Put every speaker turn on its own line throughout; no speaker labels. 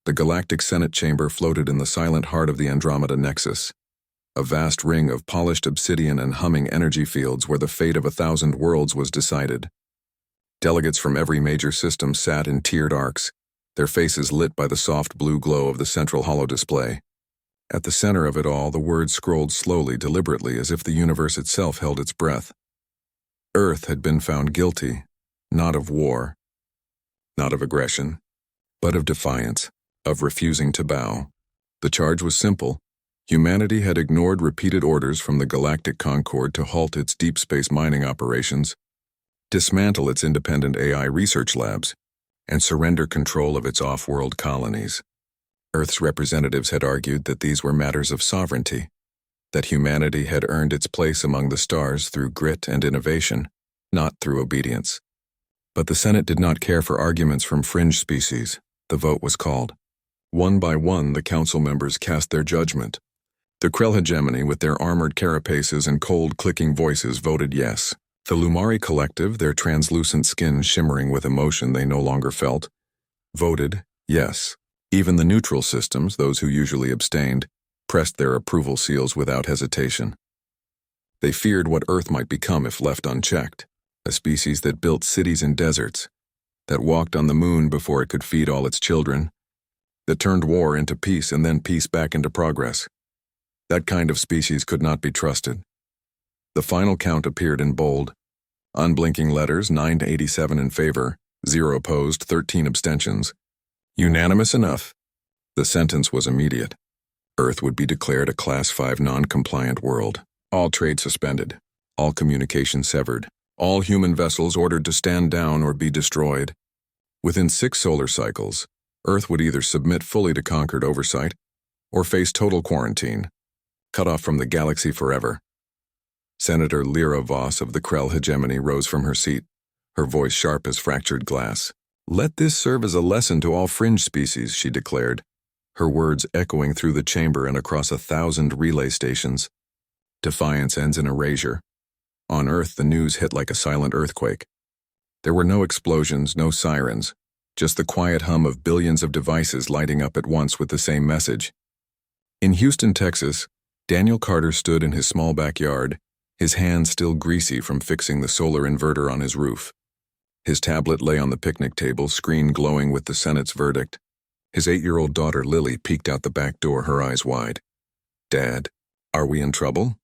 The Galactic Senate chamber floated in the silent heart of the Andromeda Nexus, a vast ring of polished obsidian and humming energy fields where the fate of 1,000 worlds was decided. Delegates from every major system sat in tiered arcs, their faces lit by the soft blue glow of the central holodisplay. At the center of it all, the words scrolled slowly, deliberately, as if the universe itself held its breath. Earth had been found guilty, not of war, not of aggression, but of defiance, of refusing to bow. The charge was simple. Humanity had ignored repeated orders from the Galactic Concord to halt its deep space mining operations, dismantle its independent AI research labs, and surrender control of its off-world colonies. Earth's representatives had argued that these were matters of sovereignty, that humanity had earned its place among the stars through grit and innovation, not through obedience. But the Senate did not care for arguments from fringe species. The vote was called. One by one, the council members cast their judgment. The Krell hegemony, with their armored carapaces and cold, clicking voices, voted yes. The Lumari Collective, their translucent skin shimmering with emotion they no longer felt, voted yes. Even the neutral systems, those who usually abstained, pressed their approval seals without hesitation. They feared what Earth might become if left unchecked, a species that built cities in deserts, that walked on the moon before it could feed all its children, that turned war into peace and then peace back into progress. That kind of species could not be trusted. The final count appeared in bold. Unblinking letters, 9-87 in favor, 0 opposed, 13 abstentions. Unanimous enough. The sentence was immediate. Earth would be declared a Class 5 non-compliant world. All trade suspended. All communication severed. All human vessels ordered to stand down or be destroyed. Within 6 solar cycles, Earth would either submit fully to Concord oversight or face total quarantine, cut off from the galaxy forever. Senator Lyra Voss of the Krell hegemony rose from her seat, her voice sharp as fractured glass. "Let this serve as a lesson to all fringe species," she declared, her words echoing through the chamber and across 1,000 relay stations. Defiance ends in erasure. On Earth, the news hit like a silent earthquake. There were no explosions, no sirens, just the quiet hum of billions of devices lighting up at once with the same message. In Houston, Texas, Daniel Carter stood in his small backyard, his hands still greasy from fixing the solar inverter on his roof. His tablet lay on the picnic table, screen glowing with the Senate's verdict. His 8-year-old daughter Lily peeked out the back door, her eyes wide. "Dad, are we in trouble?"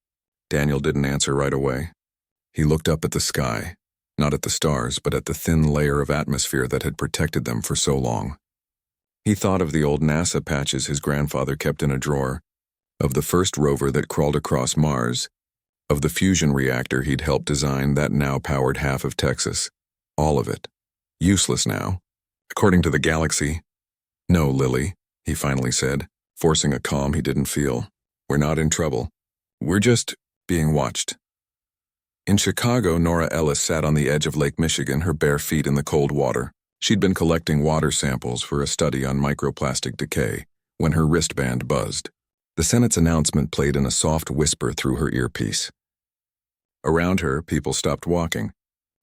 Daniel didn't answer right away. He looked up at the sky, not at the stars, but at the thin layer of atmosphere that had protected them for so long. He thought of the old NASA patches his grandfather kept in a drawer, of the first rover that crawled across Mars, of the fusion reactor he'd helped design that now powered half of Texas. All of it. Useless now. According to the galaxy. "No, Lily," he finally said, forcing a calm he didn't feel. "We're not in trouble. We're just being watched." In Chicago, Nora Ellis sat on the edge of Lake Michigan, her bare feet in the cold water. She'd been collecting water samples for a study on microplastic decay when her wristband buzzed. The Senate's announcement played in a soft whisper through her earpiece. Around her, people stopped walking.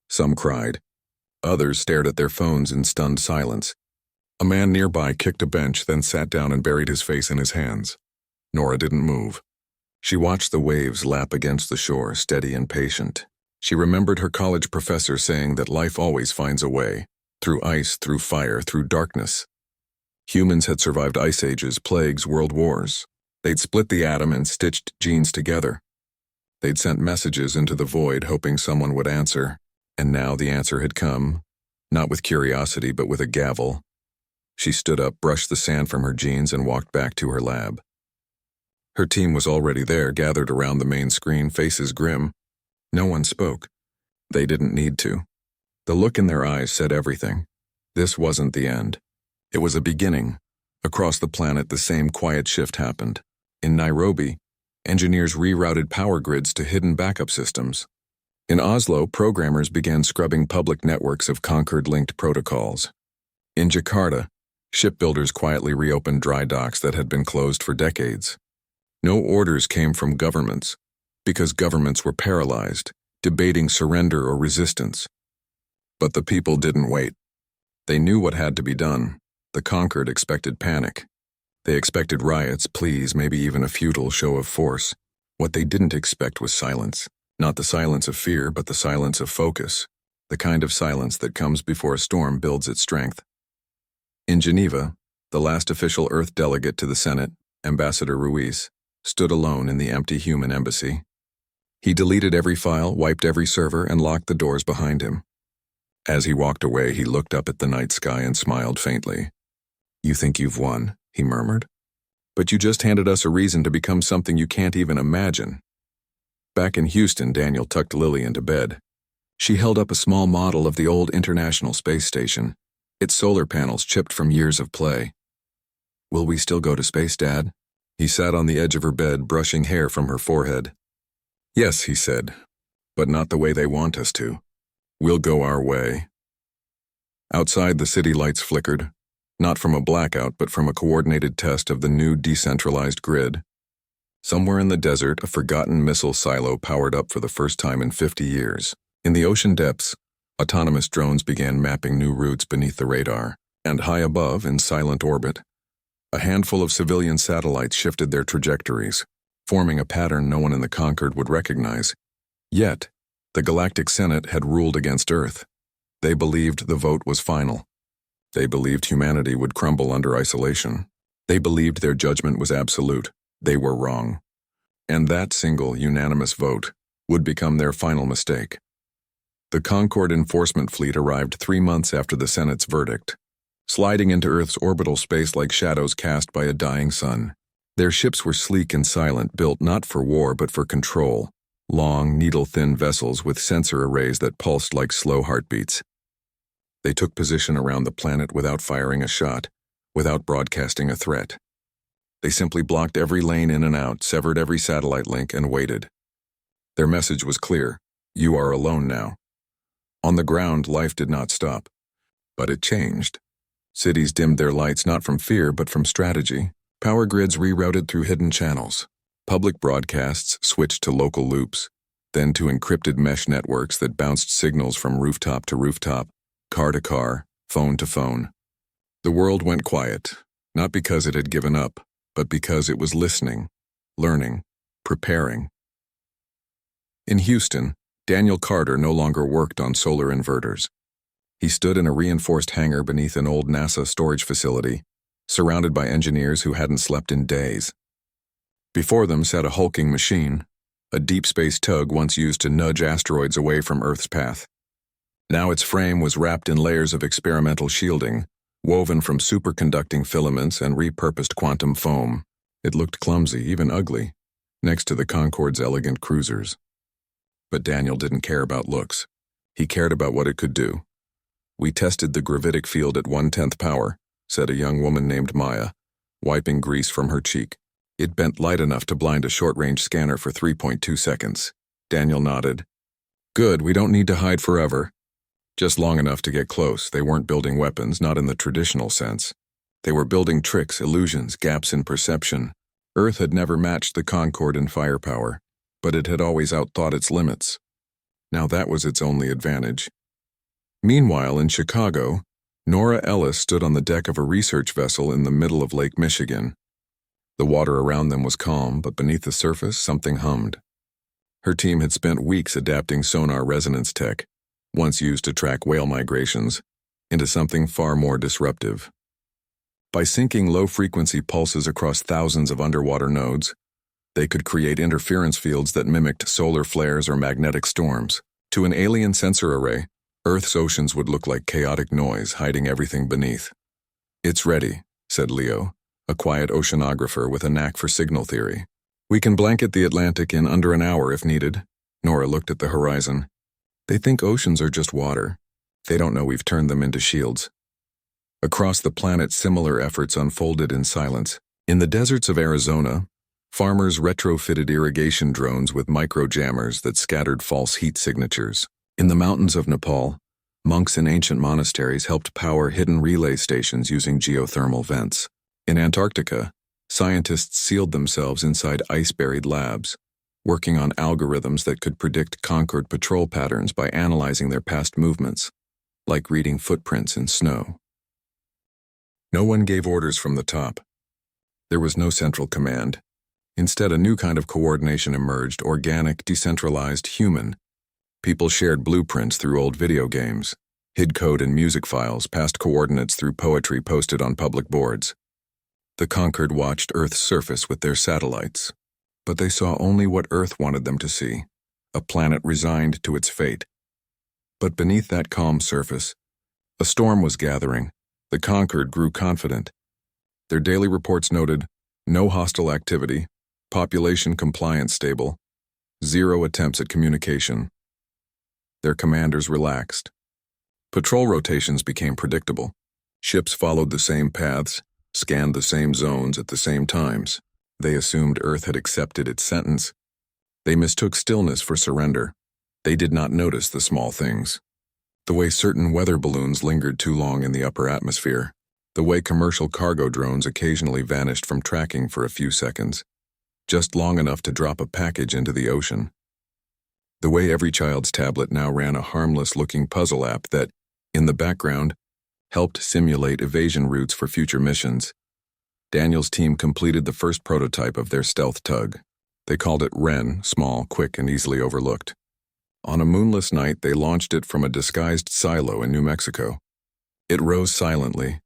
Some cried. Others stared at their phones in stunned silence. A man nearby kicked a bench, then sat down and buried his face in his hands. Nora didn't move. She watched the waves lap against the shore, steady and patient. She remembered her college professor saying that life always finds a way, through ice, through fire, through darkness. Humans had survived ice ages, plagues, world wars. They'd split the atom and stitched genes together. They'd sent messages into the void, hoping someone would answer. And now the answer had come, not with curiosity, but with a gavel. She stood up, brushed the sand from her jeans, and walked back to her lab. Her team was already there, gathered around the main screen, faces grim. No one spoke. They didn't need to. The look in their eyes said everything. This wasn't the end. It was a beginning. Across the planet, the same quiet shift happened. In Nairobi, engineers rerouted power grids to hidden backup systems. In Oslo, programmers began scrubbing public networks of Concord-linked protocols. In Jakarta, shipbuilders quietly reopened dry docks that had been closed for decades. No orders came from governments, because governments were paralyzed, debating surrender or resistance. But the people didn't wait. They knew what had to be done. The conquered expected panic. They expected riots, pleas, maybe even a futile show of force. What they didn't expect was silence. Not the silence of fear, but the silence of focus. The kind of silence that comes before a storm builds its strength. In Geneva, the last official Earth delegate to the Senate, Ambassador Ruiz, stood alone in the empty human embassy. He deleted every file, wiped every server, and locked the doors behind him. As he walked away, he looked up at the night sky and smiled faintly. "You think you've won," he murmured. "But you just handed us a reason to become something you can't even imagine." Back in Houston, Daniel tucked Lily into bed. She held up a small model of the old International Space Station, its solar panels chipped from years of play. "Will we still go to space, Dad?" He sat on the edge of her bed, brushing hair from her forehead. "Yes," he said, "but not the way they want us to. We'll go our way." Outside, the city lights flickered, not from a blackout, but from a coordinated test of the new decentralized grid. Somewhere in the desert, a forgotten missile silo powered up for the first time in 50 years. In the ocean depths, autonomous drones began mapping new routes beneath the radar, and high above, in silent orbit, a handful of civilian satellites shifted their trajectories, forming a pattern no one in the conquered would recognize. Yet, the Galactic Senate had ruled against Earth. They believed the vote was final. They believed humanity would crumble under isolation. They believed their judgment was absolute. They were wrong. And that single, unanimous vote would become their final mistake. The Concorde enforcement fleet arrived 3 months after the Senate's verdict, sliding into Earth's orbital space like shadows cast by a dying sun. Their ships were sleek and silent, built not for war but for control, long, needle-thin vessels with sensor arrays that pulsed like slow heartbeats. They took position around the planet without firing a shot, without broadcasting a threat. They simply blocked every lane in and out, severed every satellite link, and waited. Their message was clear: you are alone now. On the ground, life did not stop. But it changed. Cities dimmed their lights not from fear but from strategy. Power grids rerouted through hidden channels. Public broadcasts switched to local loops, then to encrypted mesh networks that bounced signals from rooftop to rooftop, car to car, phone to phone. The world went quiet, not because it had given up, but because it was listening, learning, preparing. In Houston, Daniel Carter no longer worked on solar inverters. He stood in a reinforced hangar beneath an old NASA storage facility, surrounded by engineers who hadn't slept in days. Before them sat a hulking machine, a deep space tug once used to nudge asteroids away from Earth's path. Now its frame was wrapped in layers of experimental shielding, woven from superconducting filaments and repurposed quantum foam. It looked clumsy, even ugly, next to the Concorde's elegant cruisers. But Daniel didn't care about looks. He cared about what it could do. "We tested the gravitic field at 1/10 power," said a young woman named Maya, wiping grease from her cheek. "It bent light enough to blind a short-range scanner for 3.2 seconds. Daniel nodded. "Good, we don't need to hide forever." Just long enough to get close. They weren't building weapons, not in the traditional sense. They were building tricks, illusions, gaps in perception. Earth had never matched the Concorde in firepower, but it had always outthought its limits. Now that was its only advantage. Meanwhile, in Chicago, Nora Ellis stood on the deck of a research vessel in the middle of Lake Michigan. The water around them was calm, but beneath the surface, something hummed. Her team had spent weeks adapting sonar resonance tech, once used to track whale migrations, into something far more disruptive. By syncing low-frequency pulses across thousands of underwater nodes, they could create interference fields that mimicked solar flares or magnetic storms. To an alien sensor array, Earth's oceans would look like chaotic noise, hiding everything beneath. "It's ready," said Leo, a quiet oceanographer with a knack for signal theory. "We can blanket the Atlantic in under an hour if needed." Nora looked at the horizon. "They think oceans are just water. They don't know we've turned them into shields." Across the planet, similar efforts unfolded in silence. In the deserts of Arizona, farmers retrofitted irrigation drones with micro-jammers that scattered false heat signatures. In the mountains of Nepal, monks in ancient monasteries helped power hidden relay stations using geothermal vents. In Antarctica, scientists sealed themselves inside ice-buried labs, working on algorithms that could predict Concorde patrol patterns by analyzing their past movements, like reading footprints in snow. No one gave orders from the top. There was no central command. Instead, a new kind of coordination emerged, organic, decentralized, human. People shared blueprints through old video games, hid code in music files, passed coordinates through poetry posted on public boards. The conquered watched Earth's surface with their satellites, but they saw only what Earth wanted them to see, a planet resigned to its fate. But beneath that calm surface, a storm was gathering. The conquered grew confident. Their daily reports noted no hostile activity, population compliance stable, 0 attempts at communication. Their commanders relaxed. Patrol rotations became predictable. Ships followed the same paths, scanned the same zones at the same times. They assumed Earth had accepted its sentence. They mistook stillness for surrender. They did not notice the small things. The way certain weather balloons lingered too long in the upper atmosphere. The way commercial cargo drones occasionally vanished from tracking for a few seconds, just long enough to drop a package into the ocean. The way every child's tablet now ran a harmless-looking puzzle app that, in the background, helped simulate evasion routes for future missions. Daniel's team completed the first prototype of their stealth tug. They called it Wren, small, quick, and easily overlooked. On a moonless night, they launched it from a disguised silo in New Mexico. It rose silently,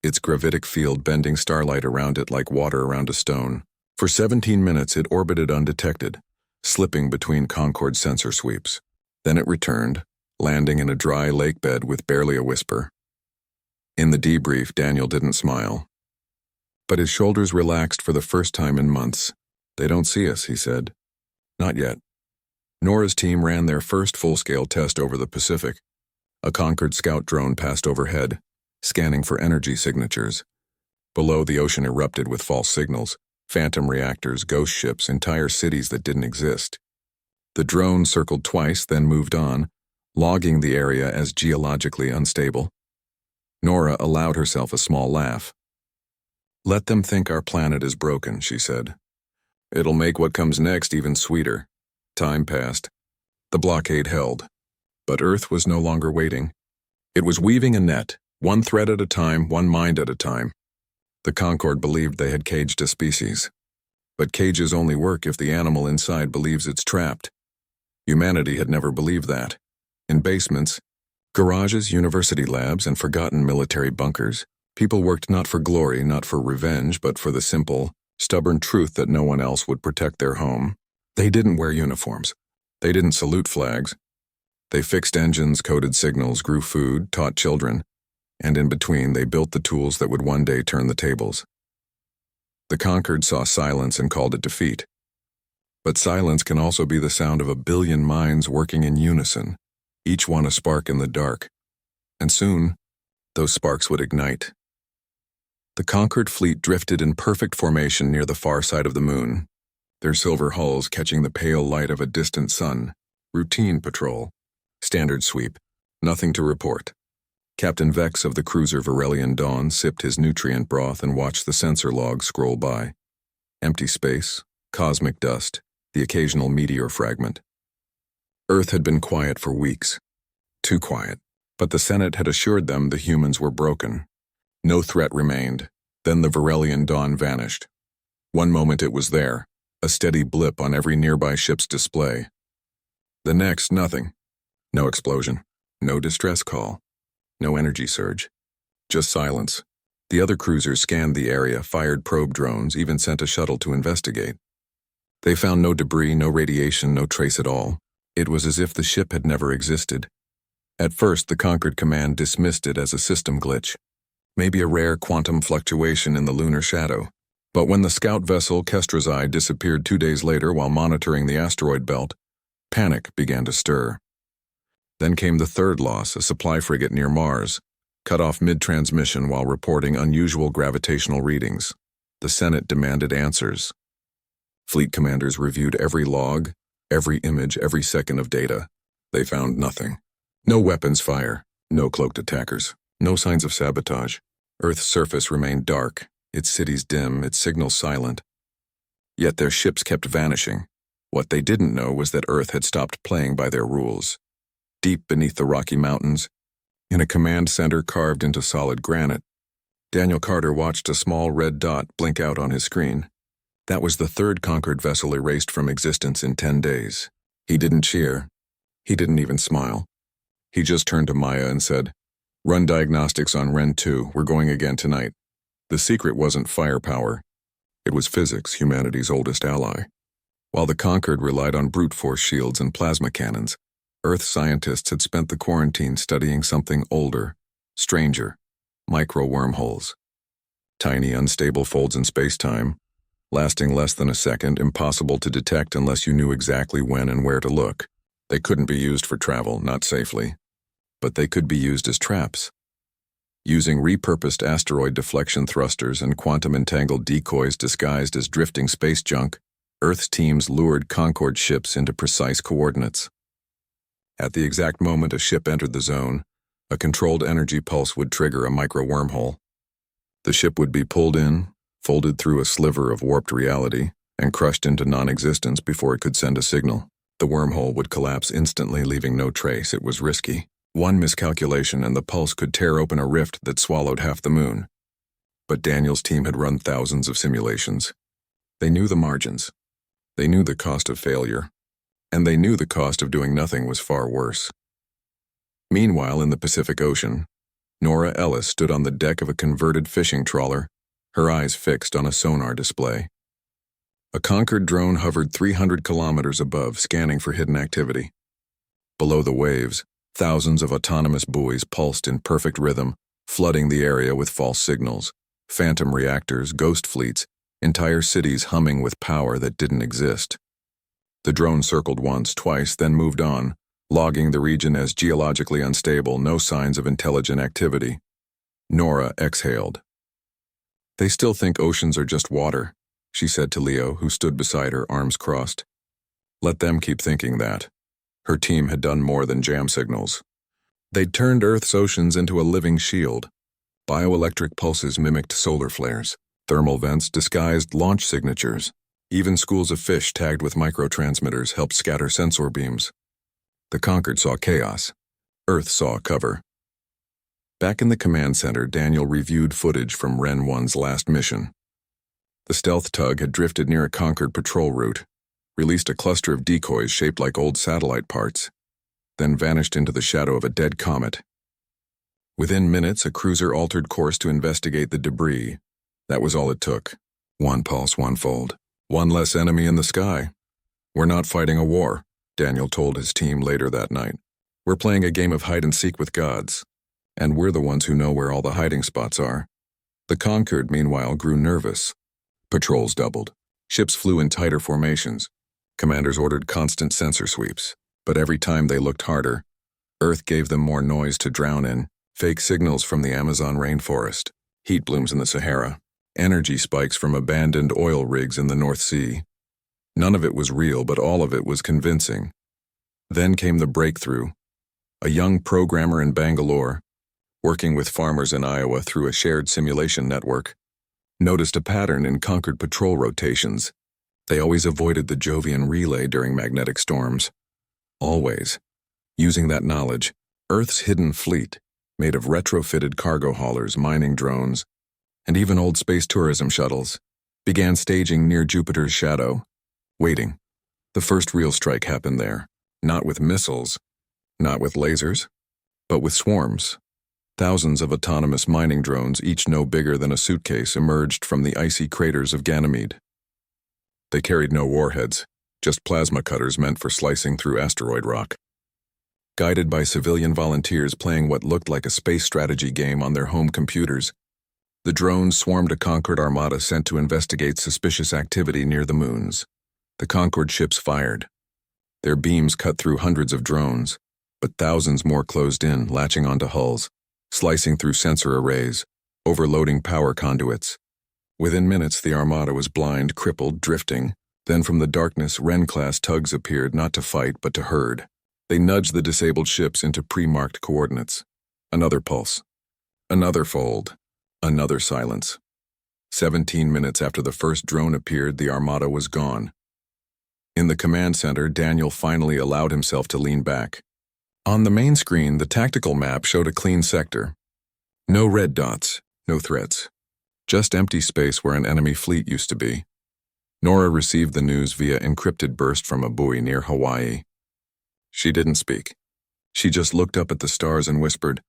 its gravitic field bending starlight around it like water around a stone. For 17 minutes, it orbited undetected, slipping between Concorde sensor sweeps. Then it returned, landing in a dry lake bed with barely a whisper. In the debrief, Daniel didn't smile, but his shoulders relaxed for the first time in months. "They don't see us," he said. "Not yet." Nora's team ran their first full-scale test over the Pacific. A Concorde scout drone passed overhead, scanning for energy signatures. Below, the ocean erupted with false signals, phantom reactors, ghost ships, entire cities that didn't exist. The drone circled twice, then moved on, logging the area as geologically unstable. Nora allowed herself a small laugh. "Let them think our planet is broken," she said. "It'll make what comes next even sweeter." Time passed. The blockade held. But Earth was no longer waiting. It was weaving a net, one thread at a time, one mind at a time. The Concorde believed they had caged a species. But cages only work if the animal inside believes it's trapped. Humanity had never believed that. In basements, garages, university labs, and forgotten military bunkers, people worked not for glory, not for revenge, but for the simple, stubborn truth that no one else would protect their home. They didn't wear uniforms. They didn't salute flags. They fixed engines, coded signals, grew food, taught children, and in between they built the tools that would one day turn the tables. The conquered saw silence and called it defeat. But silence can also be the sound of a billion minds working in unison, each one a spark in the dark. And soon, those sparks would ignite. The conquered fleet drifted in perfect formation near the far side of the moon, their silver hulls catching the pale light of a distant sun. Routine patrol. Standard sweep. Nothing to report. Captain Vex of the cruiser Varelian Dawn sipped his nutrient broth and watched the sensor logs scroll by. Empty space, cosmic dust, the occasional meteor fragment. Earth had been quiet for weeks. Too quiet. But the Senate had assured them the humans were broken. No threat remained. Then the Varelian Dawn vanished. One moment it was there, a steady blip on every nearby ship's display. The next, nothing. No explosion. No distress call. No energy surge. Just silence. The other cruisers scanned the area, fired probe drones, even sent a shuttle to investigate. They found no debris, no radiation, no trace at all. It was as if the ship had never existed. At first, the Conquered Command dismissed it as a system glitch, maybe a rare quantum fluctuation in the lunar shadow. But when the scout vessel Kestra's Eye disappeared 2 days later while monitoring the asteroid belt, panic began to stir. Then came the third loss, a supply frigate near Mars, cut off mid-transmission while reporting unusual gravitational readings. The Senate demanded answers. Fleet commanders reviewed every log, every image, every second of data. They found nothing. No weapons fire, no cloaked attackers, no signs of sabotage. Earth's surface remained dark, its cities dim, its signals silent. Yet their ships kept vanishing. What they didn't know was that Earth had stopped playing by their rules. Deep beneath the Rocky Mountains, in a command center carved into solid granite, Daniel Carter watched a small red dot blink out on his screen. That was the third conquered vessel erased from existence in 10 days. He didn't cheer. He didn't even smile. He just turned to Maya and said, "Run diagnostics on Ren 2. We're going again tonight." The secret wasn't firepower. It was physics, humanity's oldest ally. While the conquered relied on brute force shields and plasma cannons, Earth scientists had spent the quarantine studying something older, stranger, micro-wormholes. Tiny, unstable folds in space-time, lasting less than a second, impossible to detect unless you knew exactly when and where to look. They couldn't be used for travel, not safely. But they could be used as traps. Using repurposed asteroid deflection thrusters and quantum-entangled decoys disguised as drifting space junk, Earth's teams lured Concorde ships into precise coordinates. At the exact moment a ship entered the zone, a controlled energy pulse would trigger a micro-wormhole. The ship would be pulled in, folded through a sliver of warped reality, and crushed into non-existence before it could send a signal. The wormhole would collapse instantly, leaving no trace. It was risky. One miscalculation and the pulse could tear open a rift that swallowed half the moon. But Daniel's team had run thousands of simulations. They knew the margins. They knew the cost of failure. And they knew the cost of doing nothing was far worse. Meanwhile, in the Pacific Ocean, Nora Ellis stood on the deck of a converted fishing trawler, her eyes fixed on a sonar display. A Concorde drone hovered 300 kilometers above, scanning for hidden activity. Below the waves, thousands of autonomous buoys pulsed in perfect rhythm, flooding the area with false signals, phantom reactors, ghost fleets, entire cities humming with power that didn't exist. The drone circled once, twice, then moved on, logging the region as geologically unstable, no signs of intelligent activity. Nora exhaled. "They still think oceans are just water," she said to Leo, who stood beside her, arms crossed. Let them keep thinking that. Her team had done more than jam signals. They'd turned Earth's oceans into a living shield. Bioelectric pulses mimicked solar flares. Thermal vents disguised launch signatures. Even schools of fish tagged with microtransmitters helped scatter sensor beams. The Conquered saw chaos. Earth saw cover. Back in the command center, Daniel reviewed footage from Ren 1's last mission. The stealth tug had drifted near a Conquered patrol route, released a cluster of decoys shaped like old satellite parts, then vanished into the shadow of a dead comet. Within minutes, a cruiser altered course to investigate the debris. That was all it took. One pulse, one fold. One less enemy in the sky. "We're not fighting a war," Daniel told his team later that night. "We're playing a game of hide-and-seek with gods. And we're the ones who know where all the hiding spots are." The Conquered, meanwhile, grew nervous. Patrols doubled. Ships flew in tighter formations. Commanders ordered constant sensor sweeps. But every time they looked harder, Earth gave them more noise to drown in. Fake signals from the Amazon rainforest, heat blooms in the Sahara, energy spikes from abandoned oil rigs in the North Sea. None of it was real, but all of it was convincing. Then came the breakthrough. A young programmer in Bangalore, working with farmers in Iowa through a shared simulation network, noticed a pattern in Conquered patrol rotations. They always avoided the Jovian relay during magnetic storms. Always. Using that knowledge, Earth's hidden fleet, made of retrofitted cargo haulers, mining drones, and even old space tourism shuttles, began staging near Jupiter's shadow, waiting. The first real strike happened there, not with missiles, not with lasers, but with swarms. Thousands of autonomous mining drones, each no bigger than a suitcase, emerged from the icy craters of Ganymede. They carried no warheads, just plasma cutters meant for slicing through asteroid rock. Guided by civilian volunteers playing what looked like a space strategy game on their home computers, the drones swarmed a Conquered armada sent to investigate suspicious activity near the moons. The Conquered ships fired. Their beams cut through hundreds of drones, but thousands more closed in, latching onto hulls, slicing through sensor arrays, overloading power conduits. Within minutes, the armada was blind, crippled, drifting. Then from the darkness, Ren-class tugs appeared, not to fight, but to herd. They nudged the disabled ships into pre-marked coordinates. Another pulse. Another fold. Another silence. 17 minutes after the first drone appeared, the armada was gone. In the command center, Daniel finally allowed himself to lean back. On the main screen, the tactical map showed a clean sector. No red dots, No threats. Just empty space where an enemy fleet used to be. Nora received the news via encrypted burst from a buoy near Hawaii. She didn't speak. She just looked up at the stars and whispered,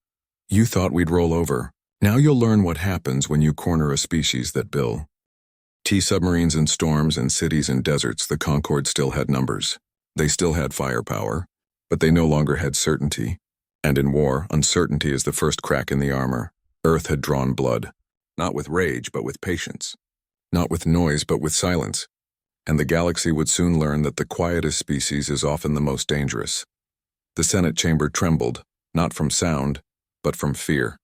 "You thought we'd roll over. Now you'll learn what happens when you corner a species that bill." T-submarines in storms and cities in deserts, the Concorde still had numbers. They still had firepower, but they no longer had certainty. And in war, uncertainty is the first crack in the armor. Earth had drawn blood, not with rage but with patience. Not with noise but with silence. And the galaxy would soon learn that the quietest species is often the most dangerous. The Senate chamber trembled, not from sound, but from fear.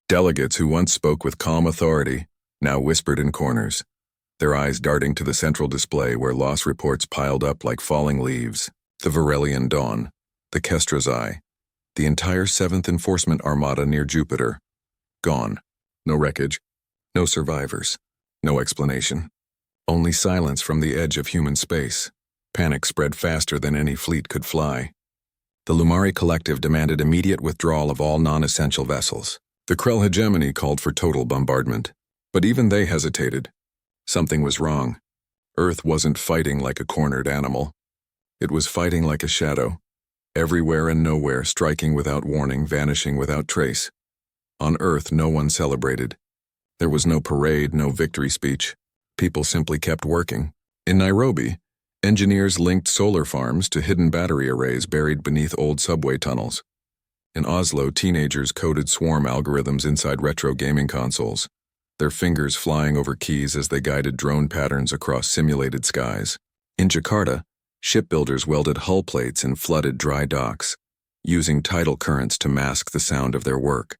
Delegates who once spoke with calm authority now whispered in corners, their eyes darting to the central display where loss reports piled up like falling leaves. The Varelian Dawn, the Kestra's Eye, the entire 7th Enforcement Armada near Jupiter. Gone. No wreckage, no survivors, no explanation. Only silence from the edge of human space. Panic spread faster than any fleet could fly. The Lumari Collective demanded immediate withdrawal of all non-essential vessels. The Krell hegemony called for total bombardment. But even they hesitated. Something was wrong. Earth wasn't fighting like a cornered animal. It was fighting like a shadow. Everywhere and nowhere, striking without warning, vanishing without trace. On Earth, no one celebrated. There was no parade, no victory speech. People simply kept working. In Nairobi, engineers linked solar farms to hidden battery arrays buried beneath old subway tunnels. In Oslo, teenagers coded swarm algorithms inside retro gaming consoles, their fingers flying over keys as they guided drone patterns across simulated skies. In Jakarta, shipbuilders welded hull plates in flooded dry docks, using tidal currents to mask the sound of their work.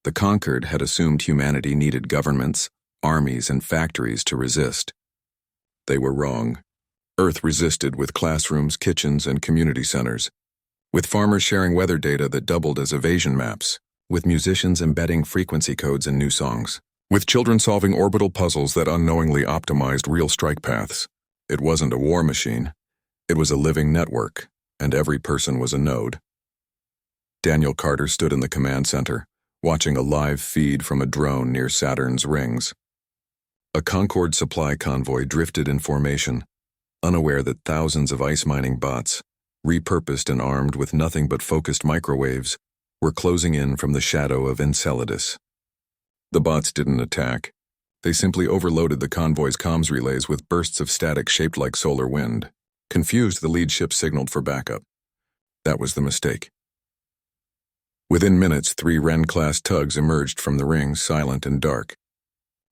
The conquered had assumed humanity needed governments, armies, and factories to resist. They were wrong. Earth resisted with classrooms, kitchens, and community centers, with farmers sharing weather data that doubled as evasion maps, with musicians embedding frequency codes in new songs, with children solving orbital puzzles that unknowingly optimized real strike paths. It wasn't a war machine. It was a living network, and every person was a node. Daniel Carter stood in the command center, watching a live feed from a drone near Saturn's rings. A Concorde supply convoy drifted in formation, unaware that thousands of ice mining bots, repurposed and armed with nothing but focused microwaves, were closing in from the shadow of Enceladus. The bots didn't attack. They simply overloaded the convoy's comms relays with bursts of static shaped like solar wind. Confused, the lead ship signaled for backup. That was the mistake. Within minutes, 3 Wren-class tugs emerged from the rings, silent and dark.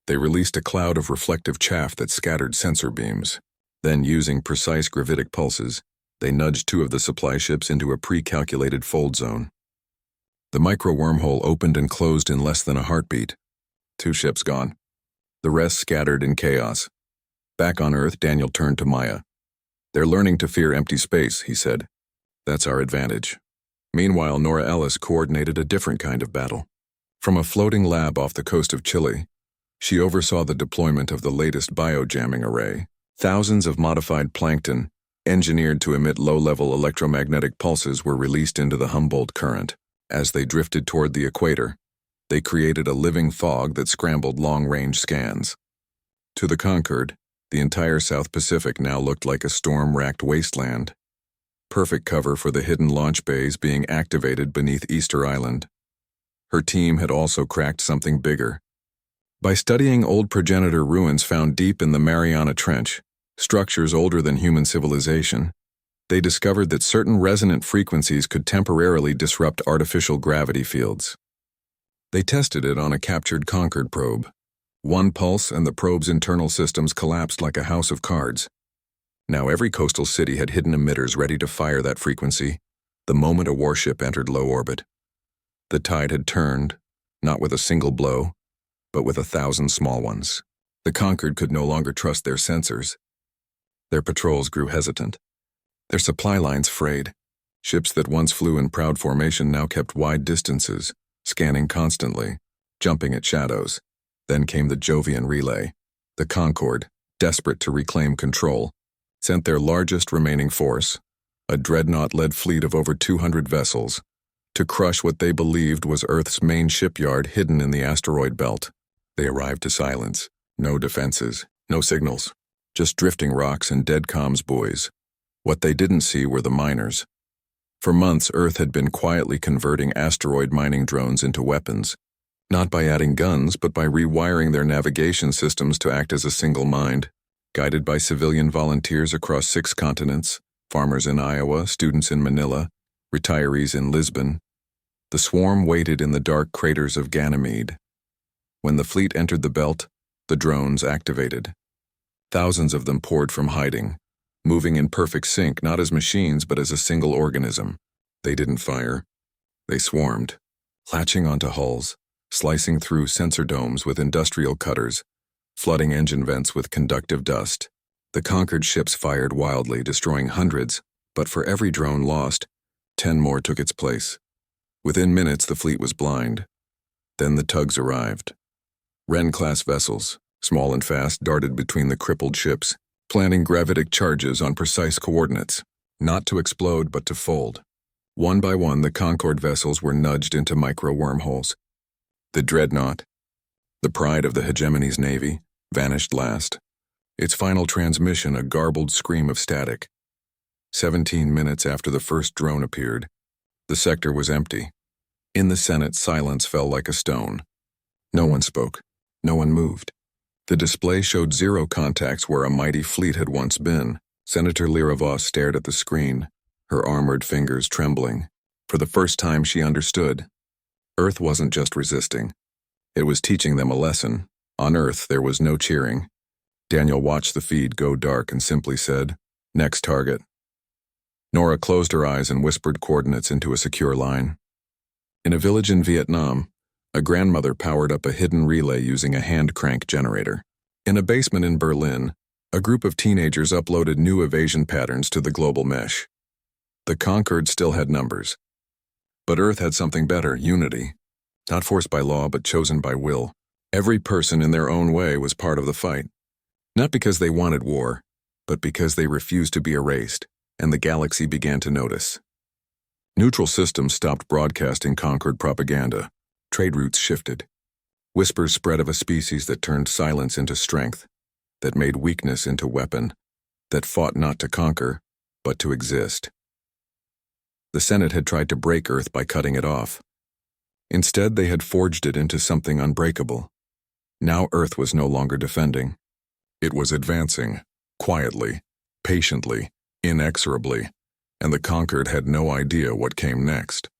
They released a cloud of reflective chaff that scattered sensor beams. Then, using precise gravitic pulses, they nudged 2 of the supply ships into a pre-calculated fold zone. The micro-wormhole opened and closed in less than a heartbeat. 2 ships gone. The rest scattered in chaos. Back on Earth, Daniel turned to Maya. "They're learning to fear empty space," he said. "That's our advantage." Meanwhile, Nora Ellis coordinated a different kind of battle. From a floating lab off the coast of Chile, she oversaw the deployment of the latest biojamming array. Thousands of modified plankton, engineered to emit low-level electromagnetic pulses, were released into the Humboldt current. As they drifted toward the equator, they created a living fog that scrambled long-range scans. To the conquered, the entire South Pacific now looked like a storm-racked wasteland. Perfect cover for the hidden launch bays being activated beneath Easter Island. Her team had also cracked something bigger. By studying old progenitor ruins found deep in the Mariana Trench, structures older than human civilization, they discovered that certain resonant frequencies could temporarily disrupt artificial gravity fields. They tested it on a captured Concorde probe. 1 pulse and the probe's internal systems collapsed like a house of cards. Now every coastal city had hidden emitters ready to fire that frequency the moment a warship entered low orbit. The tide had turned, not with a single blow, but with 1,000 small ones. The conquered could no longer trust their sensors. Their patrols grew hesitant. Their supply lines frayed. Ships that once flew in proud formation now kept wide distances, scanning constantly, jumping at shadows. Then came the Jovian relay. The Concorde, desperate to reclaim control, sent their largest remaining force, a dreadnought-led fleet of over 200 vessels, to crush what they believed was Earth's main shipyard hidden in the asteroid belt. They arrived to silence. No defenses, no signals, just drifting rocks and dead comms buoys. What they didn't see were the miners. For months, Earth had been quietly converting asteroid mining drones into weapons, not by adding guns, but by rewiring their navigation systems to act as a single mind. Guided by civilian volunteers across 6 continents, farmers in Iowa, students in Manila, retirees in Lisbon, the swarm waited in the dark craters of Ganymede. When the fleet entered the belt, the drones activated. Thousands of them poured from hiding, moving in perfect sync, not as machines but as a single organism. They didn't fire. They swarmed, latching onto hulls, slicing through sensor domes with industrial cutters, flooding engine vents with conductive dust. The conquered ships fired wildly, destroying hundreds, but for every drone lost, 10 more took its place. Within minutes, the fleet was blind. Then the tugs arrived. Wren-class vessels, small and fast, darted between the crippled ships, planting gravitic charges on precise coordinates, not to explode but to fold. One by one, the Concorde vessels were nudged into micro-wormholes. The Dreadnought, the pride of the hegemony's navy, vanished last. Its final transmission a garbled scream of static. 17 minutes after the first drone appeared, the sector was empty. In the Senate, silence fell like a stone. No one spoke. No one moved. The display showed 0 contacts where a mighty fleet had once been. Senator Lyra stared at the screen, her armored fingers trembling. For the first time, she understood. Earth wasn't just resisting. It was teaching them a lesson. On Earth, there was no cheering. Daniel watched the feed go dark and simply said, "Next target." Nora closed her eyes and whispered coordinates into a secure line. In a village in Vietnam, a grandmother powered up a hidden relay using a hand crank generator. In a basement in Berlin, a group of teenagers uploaded new evasion patterns to the global mesh. The conquered still had numbers. But Earth had something better, unity. Not forced by law, but chosen by will. Every person in their own way was part of the fight. Not because they wanted war, but because they refused to be erased, and the galaxy began to notice. Neutral systems stopped broadcasting conquered propaganda. Trade routes shifted. Whispers spread of a species that turned silence into strength, that made weakness into weapon, that fought not to conquer, but to exist. The Senate had tried to break Earth by cutting it off. Instead, they had forged it into something unbreakable. Now Earth was no longer defending. It was advancing, quietly, patiently, inexorably, and the conquered had no idea what came next.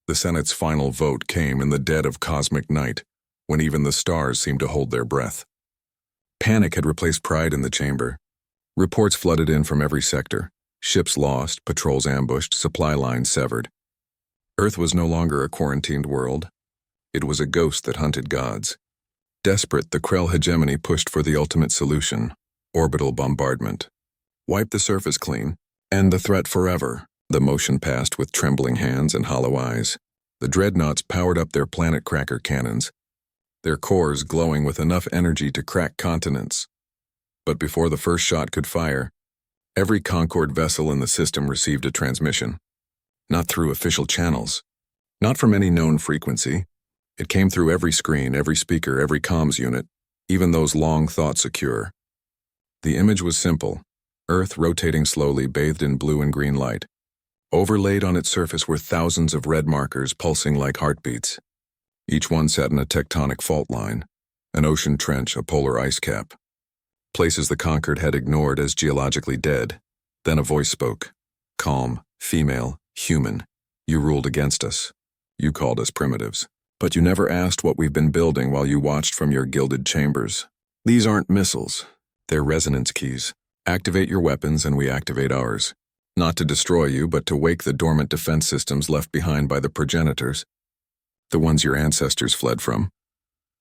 The Senate's final vote came in the dead of cosmic night, when even the stars seemed to hold their breath. Panic had replaced pride in the chamber. Reports flooded in from every sector. Ships lost, patrols ambushed, supply lines severed. Earth was no longer a quarantined world. It was a ghost that hunted gods. Desperate, the Krell hegemony pushed for the ultimate solution: orbital bombardment. Wipe the surface clean, end the threat forever. The motion passed with trembling hands and hollow eyes. The dreadnoughts powered up their planet cracker cannons, their cores glowing with enough energy to crack continents. But before the first shot could fire, every Concorde vessel in the system received a transmission. Not through official channels, not from any known frequency. It came through every screen, every speaker, every comms unit, even those long thought secure. The image was simple: Earth rotating slowly, bathed in blue and green light. Overlaid on its surface were thousands of red markers pulsing like heartbeats. Each one sat in a tectonic fault line, an ocean trench, a polar ice cap. Places the conquered had ignored as geologically dead. Then a voice spoke. Calm, female, human. You ruled against us. You called us primitives. But you never asked what we've been building while you watched from your gilded chambers. These aren't missiles. They're resonance keys. Activate your weapons and we activate ours. Not to destroy you, but to wake the dormant defense systems left behind by the progenitors. The ones your ancestors fled from.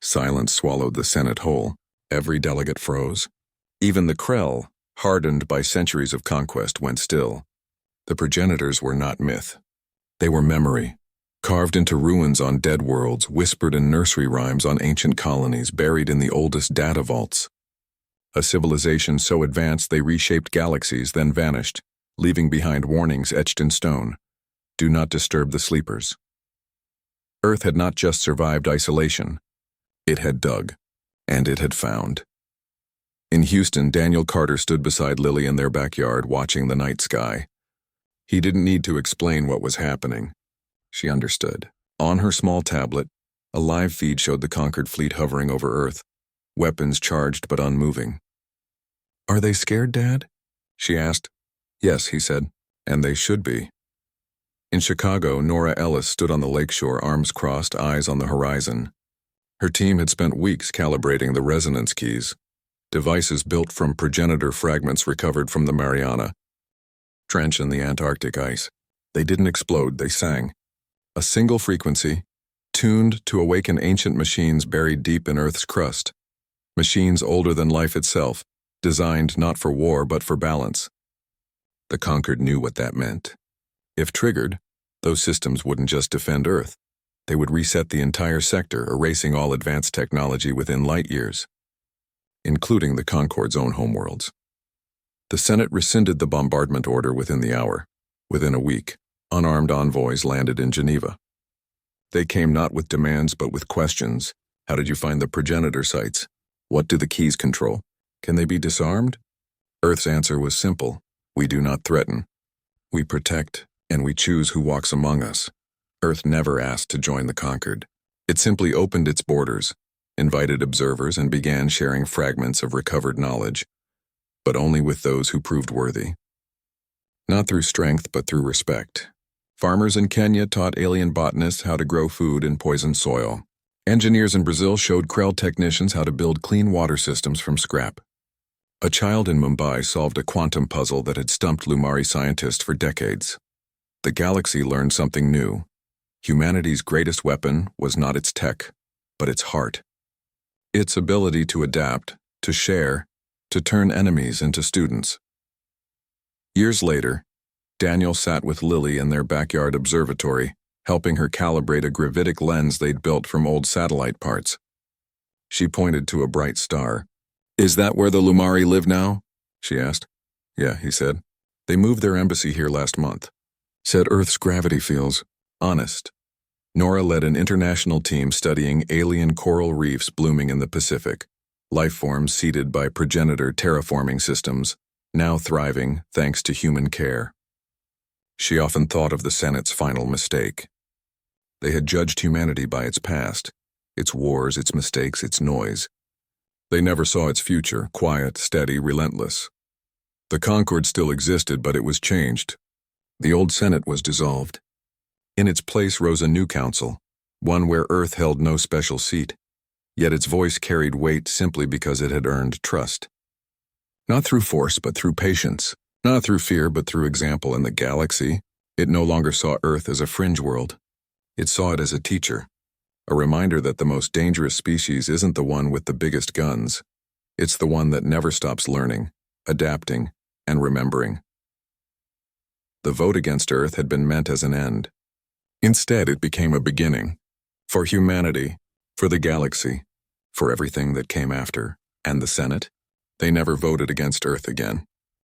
Silence swallowed the Senate whole. Every delegate froze. Even the Krell, hardened by centuries of conquest, went still. The progenitors were not myth. They were memory, carved into ruins on dead worlds, whispered in nursery rhymes on ancient colonies, buried in the oldest data vaults. A civilization so advanced they reshaped galaxies, then vanished, leaving behind warnings etched in stone. Do not disturb the sleepers. Earth had not just survived isolation. It had dug, and it had found. In Houston, Daniel Carter stood beside Lily in their backyard watching the night sky. He didn't need to explain what was happening. She understood. On her small tablet, a live feed showed the conquered fleet hovering over Earth, weapons charged but unmoving. "Are they scared, Dad?" she asked. "Yes," he said, "and they should be." In Chicago, Nora Ellis stood on the lakeshore, arms crossed, eyes on the horizon. Her team had spent weeks calibrating the resonance keys, devices built from progenitor fragments recovered from the Mariana Trench in the Antarctic ice. They didn't explode, they sang. A single frequency, tuned to awaken ancient machines buried deep in Earth's crust. Machines older than life itself, designed not for war but for balance. The Conquered knew what that meant. If triggered, those systems wouldn't just defend Earth. They would reset the entire sector, erasing all advanced technology within light years, including the Concorde's own homeworlds. The Senate rescinded the bombardment order within the hour. Within a week, unarmed envoys landed in Geneva. They came not with demands but with questions. How did you find the progenitor sites? What do the keys control? Can they be disarmed? Earth's answer was simple. We do not threaten. We protect, and we choose who walks among us. Earth never asked to join the Conquered. It simply opened its borders, invited observers, and began sharing fragments of recovered knowledge, but only with those who proved worthy. Not through strength, but through respect. Farmers in Kenya taught alien botanists how to grow food in poisoned soil. Engineers in Brazil showed Krell technicians how to build clean water systems from scrap. A child in Mumbai solved a quantum puzzle that had stumped Lumari scientists for decades. The galaxy learned something new. Humanity's greatest weapon was not its tech, but its heart. Its ability to adapt, to share, to turn enemies into students. Years later, Daniel sat with Lily in their backyard observatory, helping her calibrate a gravitic lens they'd built from old satellite parts. She pointed to a bright star. "Is that where the Lumari live now?" she asked. "Yeah," he said. "They moved their embassy here last month." Said Earth's gravity feels honest. Nora led an international team studying alien coral reefs blooming in the Pacific, life forms seeded by progenitor terraforming systems, now thriving thanks to human care. She often thought of the Senate's final mistake. They had judged humanity by its past, its wars, its mistakes, its noise. They never saw its future, quiet, steady, relentless. The Concord still existed, but it was changed. The old Senate was dissolved. In its place rose a new council, one where Earth held no special seat, yet its voice carried weight simply because it had earned trust. Not through force, but through patience. Not through fear, but through example. In the galaxy, it no longer saw Earth as a fringe world. It saw it as a teacher, a reminder that the most dangerous species isn't the one with the biggest guns. It's the one that never stops learning, adapting, and remembering. The vote against Earth had been meant as an end. Instead, it became a beginning. For humanity, for the galaxy, for everything that came after. And the Senate? They never voted against Earth again.